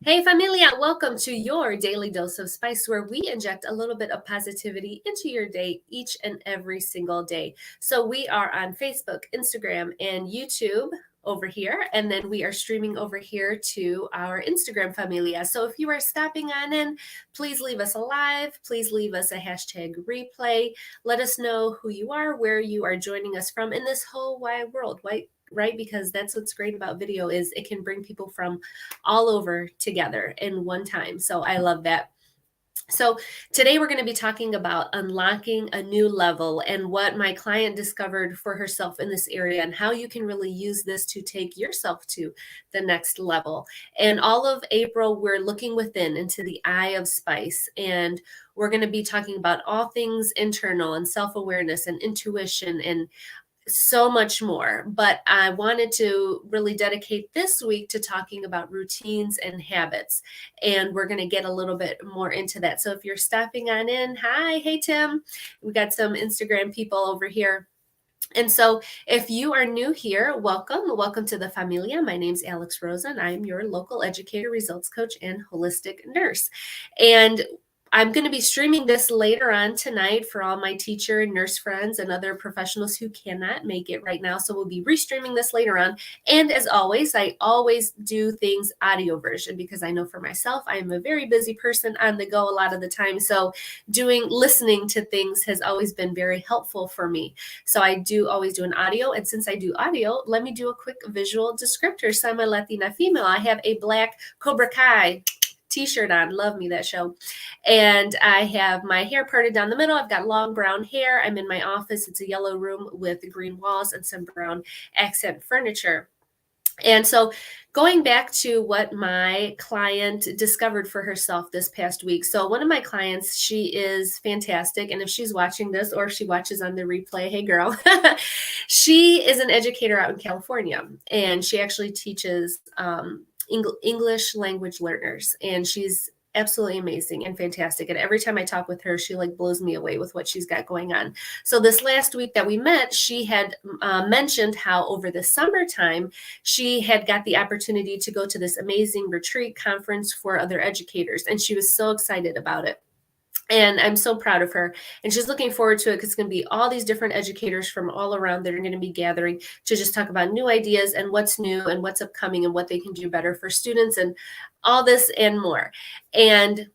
Hey familia, welcome to your daily dose of spice, where we inject a little bit of positivity into your day each and every single day. So we are on Facebook, Instagram, and YouTube over here, and then we are streaming over here to our Instagram familia. So if you are stopping on in, please leave us a live, please leave us a hashtag replay. Let us know who you are, where you are joining us from in this whole wide world, right? Because that's what's great about video is it can bring people from all over together in one time. So I love that. So today we're going to be talking about unlocking a new level and what my client discovered for herself in this area and how you can really use this to take yourself to the next level. And all of April, we're looking within into the eye of spice, and we're going to be talking about all things internal and self-awareness and intuition and so much more. But I wanted to really dedicate this week to talking about routines and habits. And we're going to get a little bit more into that. So if you're stopping on in, hi, hey, Tim. We got some Instagram people over here. And so if you are new here, welcome to the familia. My name's Alex Rosa, and I'm your local educator, results coach, and holistic nurse. And I'm going to be streaming this later on tonight for all my teacher and nurse friends and other professionals who cannot make it right now. So we'll be restreaming this later on. And as always, I always do things audio version because I know for myself, I am a very busy person on the go a lot of the time. So listening to things has always been very helpful for me. So I do always do an audio. And since I do audio, let me do a quick visual descriptor. So I'm a Latina female. I have a black Cobra Kai t-shirt on. Love me, that show. And I have my hair parted down the middle. I've got long brown hair. I'm in my office. It's a yellow room with green walls and some brown accent furniture. And so going back to what my client discovered for herself this past week. So one of my clients, she is fantastic. And if she's watching this or if she watches on the replay, hey girl, she is an educator out in California. And she actually teaches English language learners. And she's absolutely amazing and fantastic. And every time I talk with her, she blows me away with what she's got going on. So this last week that we met, she had mentioned how over the summertime, she had got the opportunity to go to this amazing retreat conference for other educators. And she was so excited about it. And I'm so proud of her. And she's looking forward to it because it's going to be all these different educators from all around that are going to be gathering to just talk about new ideas and what's new and what's upcoming and what they can do better for students and all this and more. And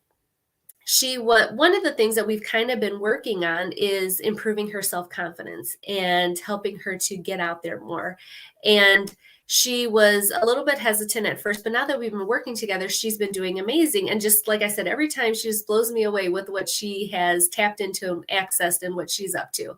one of the things that we've kind of been working on is improving her self-confidence and helping her to get out there more. And she was a little bit hesitant at first, but now that we've been working together, she's been doing amazing. And just like I said, every time she just blows me away with what she has tapped into, accessed, and what she's up to.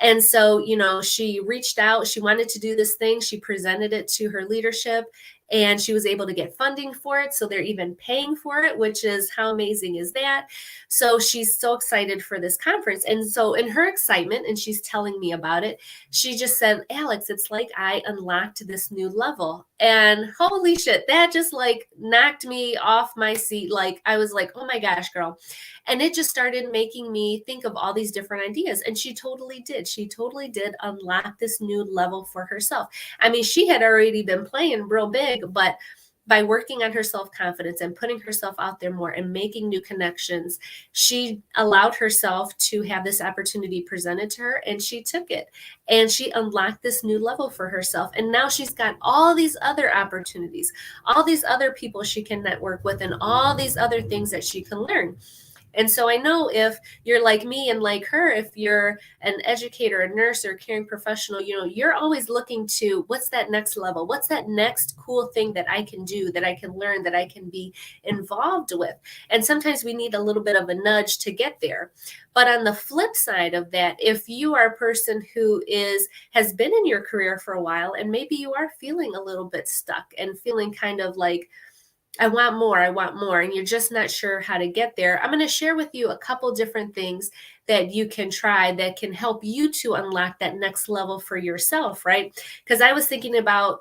And so, she reached out, she wanted to do this thing. She presented it to her leadership and she was able to get funding for it. So they're even paying for it, which is how amazing is that? So she's so excited for this conference. And so in her excitement, and she's telling me about it, she just said, Alex, it's like I unlocked this new level. And holy shit, that just knocked me off my seat. I was like, oh my gosh, girl. And it just started making me think of all these different ideas. And she totally did. She totally did unlock this new level for herself. I mean, she had already been playing real big, but by working on her self-confidence and putting herself out there more and making new connections, she allowed herself to have this opportunity presented to her, and she took it and she unlocked this new level for herself. And now she's got all these other opportunities, all these other people she can network with, and all these other things that she can learn. And so I know if you're like me and like her, if you're an educator, a nurse, or a caring professional, you're always looking to what's that next level? What's that next cool thing that I can do, that I can learn, that I can be involved with? And sometimes we need a little bit of a nudge to get there. But on the flip side of that, if you are a person who has been in your career for a while, and maybe you are feeling a little bit stuck and feeling kind of like, I want more, and you're just not sure how to get there, I'm going to share with you a couple different things that you can try that can help you to unlock that next level for yourself, right? Because I was thinking about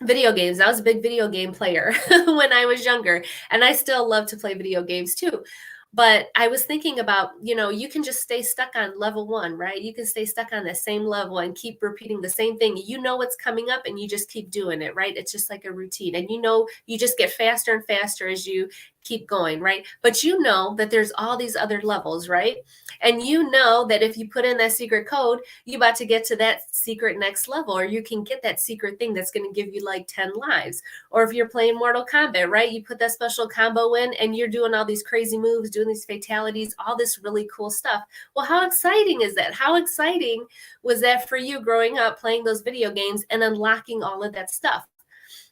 video games. I was a big video game player when I was younger, and I still love to play video games too. But I was thinking about, you can just stay stuck on level one, right? You can stay stuck on the same level and keep repeating the same thing. You know what's coming up and you just keep doing it, right? It's just like a routine. And you just get faster and faster as you keep going, right? But you know that there's all these other levels, right? And you know that if you put in that secret code, you about to get to that secret next level, or you can get that secret thing that's going to give you like 10 lives. Or if you're playing Mortal Kombat, right? You put that special combo in and you're doing all these crazy moves, doing these fatalities, all this really cool stuff. Well, how exciting is that? How exciting was that for you growing up playing those video games and unlocking all of that stuff?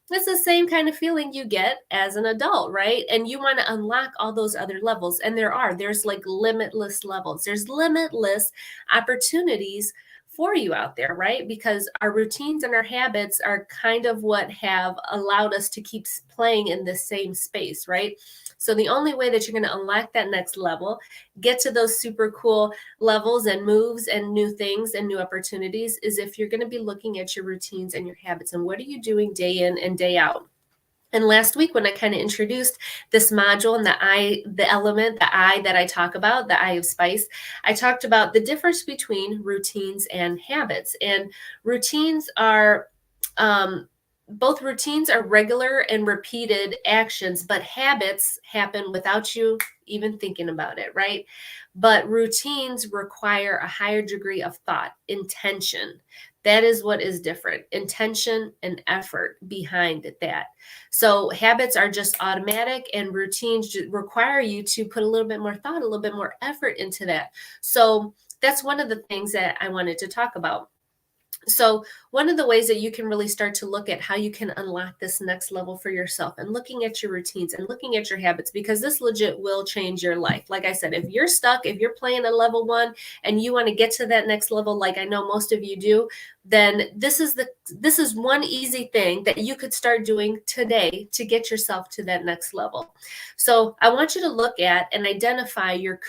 It's the same kind of feeling you get as an adult, right? And you want to unlock all those other levels. And there's like limitless levels. There's limitless opportunities for you out there, right? Because our routines and our habits are kind of what have allowed us to keep playing in the same space, right? So the only way that you're going to unlock that next level, get to those super cool levels and moves and new things and new opportunities is if you're going to be looking at your routines and your habits and what are you doing day in and day out. And last week, when I kind of introduced this module and the element, the I that I talk about, the I of spice, I talked about the difference between routines and habits. And routines are, both routines are regular and repeated actions, but habits happen without you even thinking about it, right? But routines require a higher degree of thought, intention. That is what is different, intention and effort behind that. So habits are just automatic and routines require you to put a little bit more thought, a little bit more effort into that. So that's one of the things that I wanted to talk about. So one of the ways that you can really start to look at how you can unlock this next level for yourself and looking at your routines and looking at your habits, because this legit will change your life. Like I said, if you're stuck, if you're playing a level one and you want to get to that next level, like I know most of you do, then this is one easy thing that you could start doing today to get yourself to that next level. So I want you to look at and identify your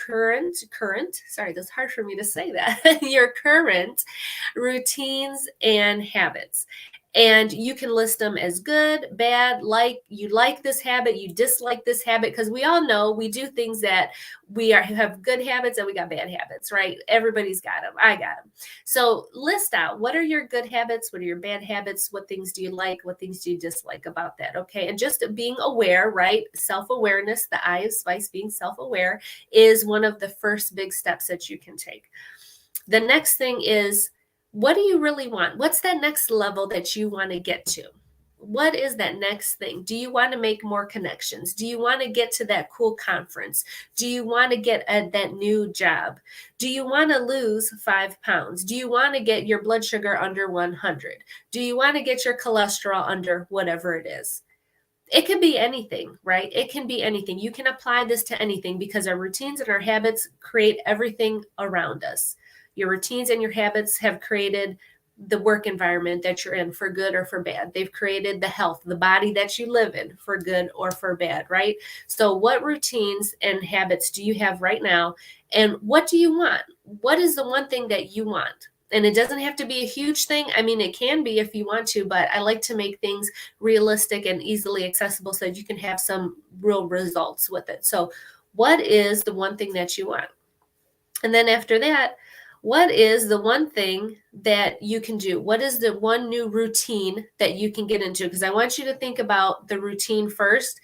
sorry, that's hard for me to say that, your current routines and habits. And you can list them as good, bad, like you like this habit, you dislike this habit, because we all know we do things that have good habits and we got bad habits, right? Everybody's got them. I got them. So list out what are your good habits, what are your bad habits, what things do you like, what things do you dislike about that, okay? And just being aware, right? Self-awareness, the I of spice, being self-aware is one of the first big steps that you can take. The next thing is, what do you really want? What's that next level that you want to get to? What is that next thing? Do you want to make more connections? Do you want to get to that cool conference? Do you want to get that new job? Do you want to lose 5 pounds? Do you want to get your blood sugar under 100? Do you want to get your cholesterol under whatever it is? It could be anything, right? It can be anything. You can apply this to anything because our routines and our habits create everything around us. Your routines and your habits have created the work environment that you're in, for good or for bad. They've created the health, the body that you live in, for good or for bad, right? So what routines and habits do you have right now? And what do you want? What is the one thing that you want? And it doesn't have to be a huge thing. I mean, it can be if you want to, but I like to make things realistic and easily accessible so that you can have some real results with it. So what is the one thing that you want? And then after that, what is the one thing that you can do? What is the one new routine that you can get into? Because I want you to think about the routine first.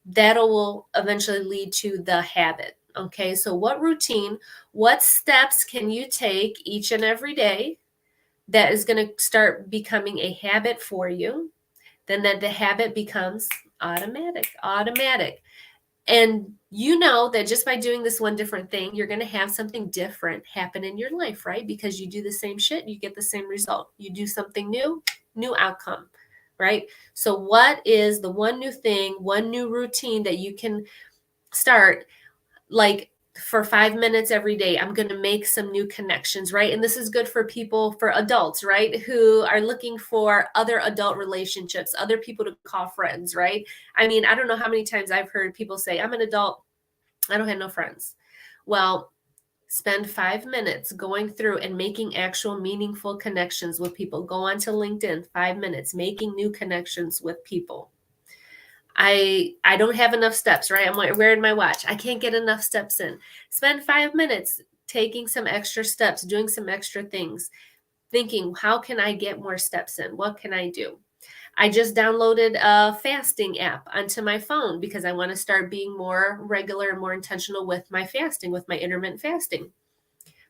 That will eventually lead to the habit. Okay, so what routine, what steps can you take each and every day that is going to start becoming a habit for you? Then that the habit becomes automatic. And you know that just by doing this one different thing, you're going to have something different happen in your life, right? Because you do the same shit, you get the same result. You do something new, new outcome, right? So what is the one new thing, one new routine that you can start, like for 5 minutes every day? I'm going to make some new connections, right? And this is good for people, for adults, right? Who are looking for other adult relationships, other people to call friends, right? I mean, I don't know how many times I've heard people say, I'm an adult, I don't have no friends. Well, spend 5 minutes going through and making actual meaningful connections with people. Go on to LinkedIn, 5 minutes, making new connections with people. I don't have enough steps, right? I'm wearing my watch. I can't get enough steps in. Spend 5 minutes taking some extra steps, doing some extra things, thinking, how can I get more steps in? What can I do? I just downloaded a fasting app onto my phone because I want to start being more regular and more intentional with my fasting, with my intermittent fasting.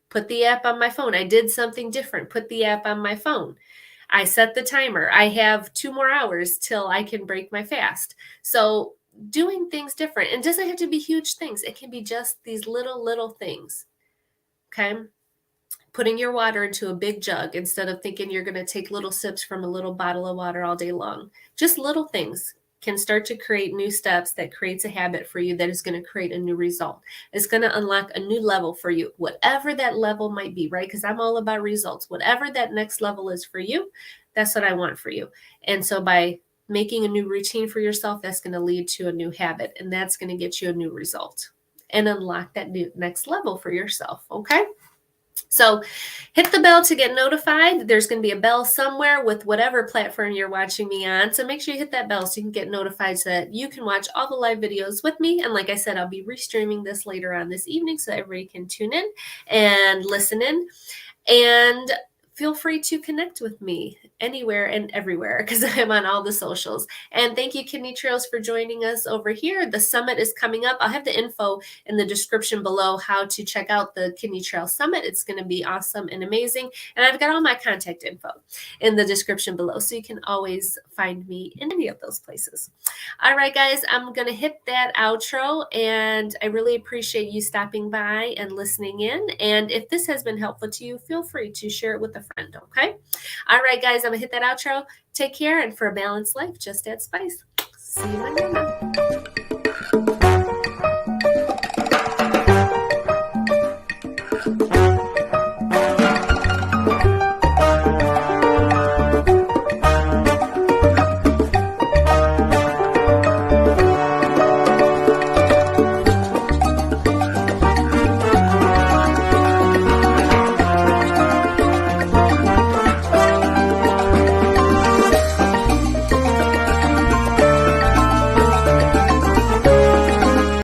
Put the app on my phone. I did something different. Put the app on my phone. I set the timer. I have 2 more hours till I can break my fast. So doing things different, and it doesn't have to be huge things. It can be just these little things. Okay. Putting your water into a big jug instead of thinking you're going to take little sips from a little bottle of water all day long. Just little things can start to create new steps that creates a habit for you that is going to create a new result. It's going to unlock a new level for you, whatever that level might be, right? Because I'm all about results. Whatever that next level is for you, that's what I want for you. And so by making a new routine for yourself, that's going to lead to a new habit, and that's going to get you a new result and unlock that new next level for yourself. Okay. So hit the bell to get notified. There's going to be a bell somewhere with whatever platform you're watching me on. So make sure you hit that bell so you can get notified so that you can watch all the live videos with me. And like I said, I'll be restreaming this later on this evening so everybody can tune in and listen in. And feel free to connect with me anywhere and everywhere because I'm on all the socials. And thank you, Kidney Trails, for joining us over here. The summit is coming up. I'll have the info in the description below how to check out the Kidney Trail Summit. It's going to be awesome and amazing. And I've got all my contact info in the description below, so you can always find me in any of those places. All right, guys, I'm going to hit that outro, and I really appreciate you stopping by and listening in. And if this has been helpful to you, feel free to share it with a friend, okay? All right, guys, I'm going to hit that outro. Take care, and for a balanced life, just add spice. See you later.